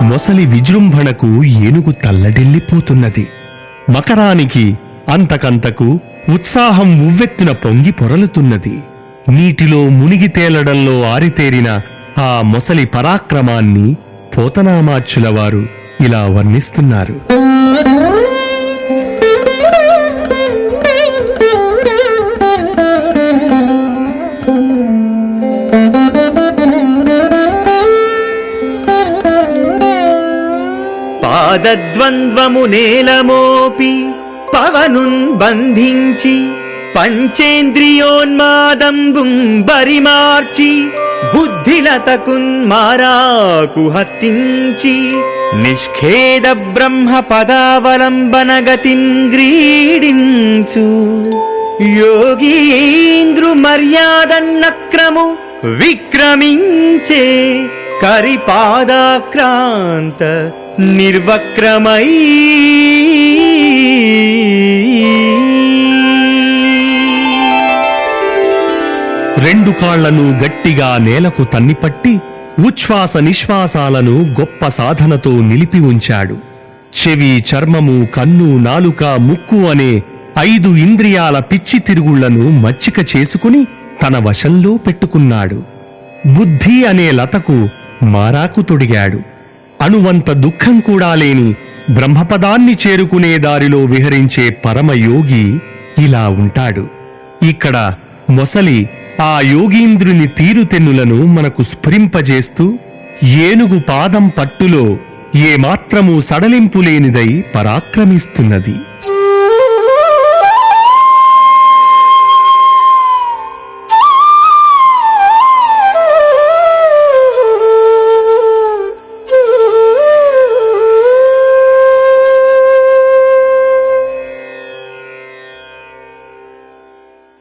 మొసలి విజృంభణకు ఏనుగు తల్లడిల్లిపోతున్నది. మకరానికి అంతకంతకు ఉత్సాహం ఉవ్వెత్తున పొంగి పొరలుతున్నది. నీటిలో మునిగి తేలడంలో ఆరితేరిన ఆ మొసలి పరాక్రమాన్ని పోతనామాచ్యుల వారు ఇలా వర్ణిస్తున్నారు. పాదద్వంద్వము నేలమోపి పవనున్ బంధించి పంచేంద్రియోన్మాదంబుం బరిమార్చి బుద్ధిలతకున్ మారాకు హత్తించి నిష్ఖేద బ్రహ్మ పదావలంబన గతిన్ గ్రీడించు యోగీంద్రు మర్యాదన్నక్రము విక్రమించే కరిపాదాక్రాంత నిర్వక్రమై రెండు కాళ్లను గట్టిగా నేలకు తన్నిపట్టి ఉచ్ఛ్వాస నిశ్వాసాలను గొప్ప సాధనతో నిలిపి ఉంచాడు. చెవి, చర్మము, కన్ను, నాలుక, ముక్కు అనే 5 ఇంద్రియాల పిచ్చి తిరుగుళ్లను మచ్చిక చేసుకుని తన వశంలో పెట్టుకున్నాడు. బుద్ధి అనే లతకు మారాకు తొడిగాడు. అణువంత దుఃఖం కూడా లేని బ్రహ్మపదాన్ని చేరుకునే దారిలో విహరించే పరమయోగి ఇలా ఉంటాడు. ఇక్కడ మొసలి ఆ యోగీంద్రుని తీరుతెన్నులను మనకు స్ఫురింపజేస్తూ ఏనుగు పాదం పట్టులో ఏమాత్రమూ సడలింపులేనిదై పరాక్రమిస్తున్నది.